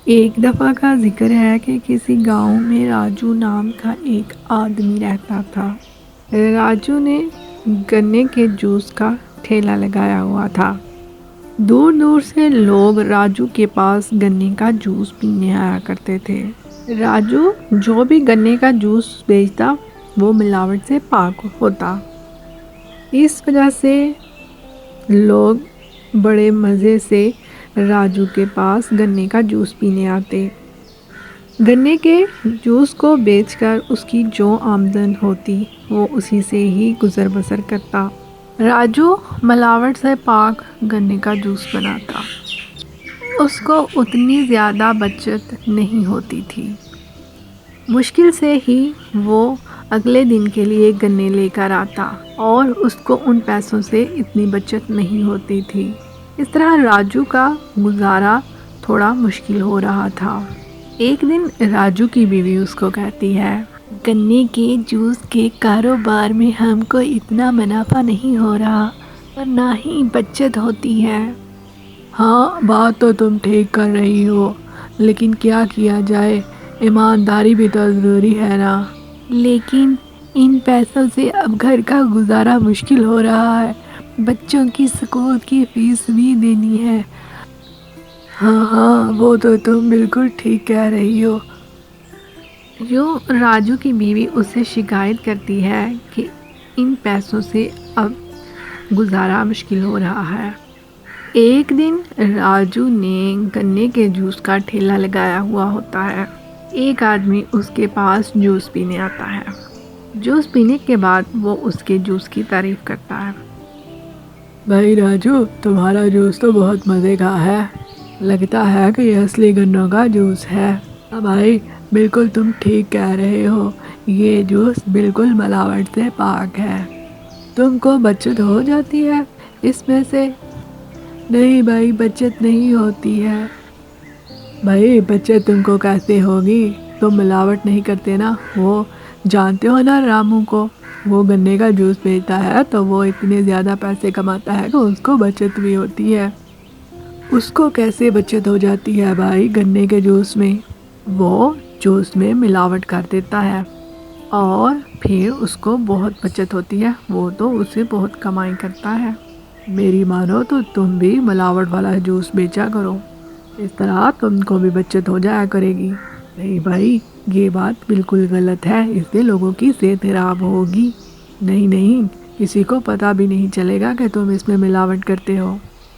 ایک دفعہ کا ذکر ہے کہ کسی گاؤں میں راجو نام کا ایک آدمی رہتا تھا۔ راجو نے گنے کے جوس کا ٹھیلا لگایا ہوا تھا۔ دور دور سے لوگ راجو کے پاس گنے کا جوس پینے آیا کرتے تھے۔ راجو جو بھی گنے کا جوس بیچتا وہ ملاوٹ سے پاک ہوتا۔ اس وجہ سے لوگ بڑے مزے سے راجو کے پاس گنے کا جوس پینے آتے۔ گنے کے جوس کو بیچ کر اس کی جو آمدن ہوتی وہ اسی سے ہی گزر بسر کرتا۔ راجو ملاوٹ سے پاک گنے کا جوس بناتا۔ اس کو اتنی زیادہ بچت نہیں ہوتی تھی۔ مشکل سے ہی وہ اگلے دن کے لیے گنے لے کر آتا اور اس کو ان پیسوں سے اتنی بچت نہیں ہوتی تھی۔ اس طرح راجو کا گزارا تھوڑا مشکل ہو رہا تھا۔ ایک دن راجو کی بیوی اس کو کہتی ہے، گنے کے جوس کے کاروبار میں ہم کو اتنا منافع نہیں ہو رہا اور نہ ہی بچت ہوتی ہے۔ ہاں بات تو تم ٹھیک کر رہی ہو، لیکن کیا کیا جائے، ایمانداری بھی تو ضروری ہے نا۔ لیکن ان پیسوں سے اب گھر کا گزارا مشکل ہو رہا ہے، بچوں کی اسکول کی فیس بھی دینی ہے۔ ہاں وہ تو تم بالکل ٹھیک کہہ رہی ہو۔ راجو کی بیوی اس سے شکایت کرتی ہے کہ ان پیسوں سے اب گزارا مشکل ہو رہا ہے۔ ایک دن راجو نے گنے کے جوس کا ٹھیلا لگایا ہوا ہوتا ہے۔ ایک آدمی اس کے پاس جوس پینے آتا ہے۔ جوس پینے کے بعد وہ اس کے جوس کی تعریف کرتا ہے۔ بھائی راجو، تمہارا جوس تو بہت مزے کا ہے، لگتا ہے کہ یہ اصلی گنوں کا جوس ہے۔ ہاں بھائی، بالکل تم ٹھیک کہہ رہے ہو، یہ جوس بالکل ملاوٹ سے پاک ہے۔ تم کو بچت ہو جاتی ہے اس میں سے؟ نہیں بھائی، بچت نہیں ہوتی ہے۔ بھائی بچت تم کو کیسے ہوگی؟ تم ملاوٹ نہیں کرتے نا۔ وہ جانتے ہو نا رامو کو، وہ گنے کا جوس بیچتا ہے تو وہ اتنے زیادہ پیسے کماتا ہے کہ اس کو بچت بھی ہوتی ہے۔ اس کو کیسے بچت ہو جاتی ہے بھائی گنے کے جوس میں؟ وہ جوس میں ملاوٹ کر دیتا ہے اور پھر اس کو بہت بچت ہوتی ہے، وہ تو اسے بہت کمائی کرتا ہے۔ میری مانو تو تم بھی ملاوٹ والا جوس بیچا کرو، اس طرح تم کو بھی بچت ہو جایا کرے گی۔ نہیں بھائی، یہ بات بالکل غلط ہے، اس سے لوگوں کی صحت خراب ہوگی۔ نہیں، کسی کو پتہ بھی نہیں چلے گا کہ تم اس میں ملاوٹ کرتے ہو۔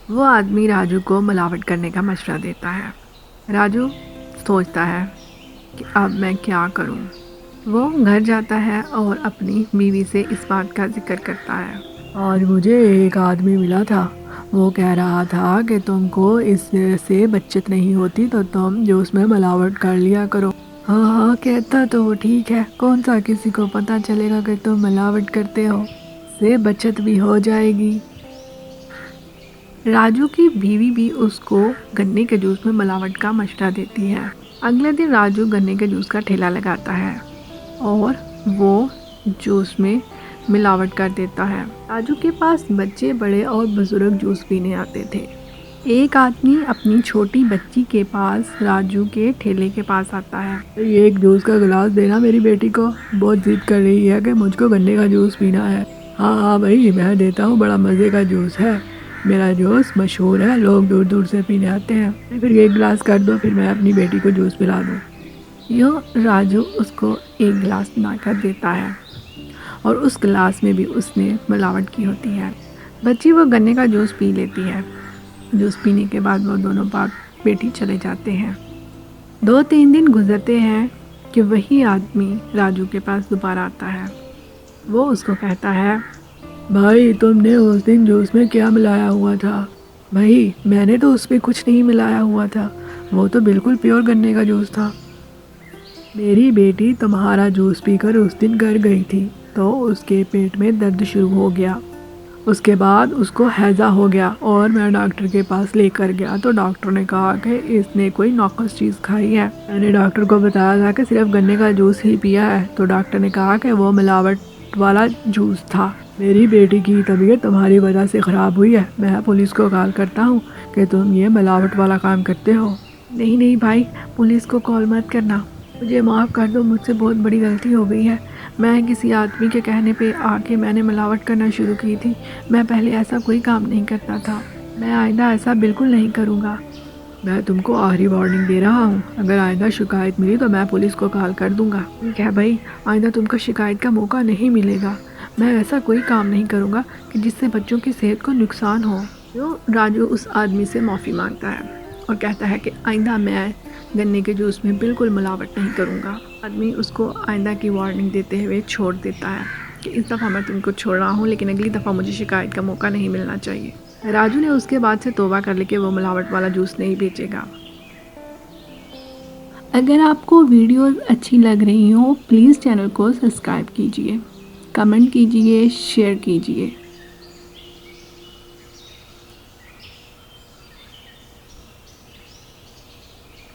وہ آدمی راجو کو ملاوٹ کرنے کا مشورہ دیتا ہے۔ راجو سوچتا ہے کہ اب میں کیا کروں۔ وہ گھر جاتا ہے اور اپنی بیوی سے اس بات کا ذکر کرتا ہے۔ آج مجھے ایک آدمی ملا تھا، وہ کہہ رہا تھا کہ تم کو اس سے بچت نہیں ہوتی تو تم جو اس میں ملاوٹ کر لیا کرو۔ ہاں کہتا تو وہ ٹھیک ہے، کون سا کسی کو پتہ چلے گا کہ تم ملاوٹ کرتے ہو، سے بچت بھی ہو جائے گی۔ راجو کی بیوی بھی اس کو گنے کے جوس میں ملاوٹ کا مشورہ دیتی ہے۔ اگلے دن راجو گنے کے جوس کا ٹھیلا لگاتا ہے اور وہ جوس میں ملاوٹ کر دیتا ہے۔ راجو کے پاس بچے، بڑے اور بزرگ جوس پینے آتے تھے۔ ایک آدمی اپنی چھوٹی بچی کے پاس راجو کے ٹھیلے کے پاس آتا ہے۔ یہ ایک جوس کا گلاس دینا میری بیٹی کو، بہت ضد کر رہی ہے کہ مجھ کو گنے کا جوس پینا ہے۔ ہاں بھائی، میں دیتا ہوں، بڑا مزے کا جوس ہے، میرا جوس مشہور ہے، لوگ دور دور سے پینے آتے ہیں۔ پھر ایک گلاس کر دو، پھر میں اپنی بیٹی کو جوس پلا دوں۔ راجو اس کو ایک گلاس بنا کر دیتا ہے اور اس گلاس میں بھی اس نے ملاوٹ کی ہوتی ہے۔ بچی وہ گنے کا جوس پی لیتی ہے۔ جوس پینے کے بعد وہ دونوں باپ بیٹی چلے جاتے ہیں۔ 2-3 دن گزرتے ہیں کہ وہی آدمی راجو کے پاس دوبارہ آتا ہے۔ وہ اس کو کہتا ہے، بھائی تم نے اس دن جوس میں کیا ملایا ہوا تھا؟ بھائی میں نے تو اس میں کچھ نہیں ملایا ہوا تھا، وہ تو بالکل پیور گنے کا جوس تھا۔ میری بیٹی تمہارا جوس پی کر اس دن گھر گئی تھی تو اس کے پیٹ میں درد شروع ہو گیا، اس کے بعد اس کو ہیضہ ہو گیا اور میں ڈاکٹر کے پاس لے کر گیا تو ڈاکٹر نے کہا کہ اس نے کوئی ناقص چیز کھائی ہے۔ میں نے ڈاکٹر کو بتایا تھا کہ صرف گنے کا جوس ہی پیا ہے تو ڈاکٹر نے کہا کہ وہ ملاوٹ والا جوس تھا۔ میری بیٹی کی طبیعت تمہاری وجہ سے خراب ہوئی ہے، میں پولیس کو کال کرتا ہوں کہ تم یہ ملاوٹ والا کام کرتے ہو۔ نہیں نہیں بھائی، پولیس کو کال مت کرنا، مجھے معاف کر دو، مجھ سے بہت بڑی غلطی ہو گئی ہے۔ میں کسی آدمی کے کہنے پہ آ کے میں نے ملاوٹ کرنا شروع کی تھی، میں پہلے ایسا کوئی کام نہیں کرتا تھا، میں آئندہ ایسا بالکل نہیں کروں گا۔ میں تم کو آخری وارننگ دے رہا ہوں، اگر آئندہ شکایت ملی تو میں پولیس کو کال کر دوں گا۔ ٹھیک ہے بھائی، آئندہ تم کو شکایت کا موقع نہیں ملے گا، میں ایسا کوئی کام نہیں کروں گا کہ جس سے بچوں کی صحت کو نقصان ہو۔ راجو اس آدمی سے معافی مانگتا ہے اور کہتا ہے کہ آئندہ میں گنے کے جوس میں بالکل ملاوٹ نہیں کروں گا۔ آدمی اس کو آئندہ کی وارننگ دیتے ہوئے چھوڑ دیتا ہے کہ اس دفعہ میں تم کو چھوڑ رہا ہوں، لیکن اگلی دفعہ مجھے شکایت کا موقع نہیں ملنا چاہیے۔ راجو نے اس کے بعد سے توبہ کر لی کہ وہ ملاوٹ والا جوس نہیں بیچے گا۔ اگر آپ کو ویڈیوز اچھی لگ رہی ہوں پلیز چینل کو سبسکرائب کیجئے، کمنٹ کیجئے، شیئر کیجئے۔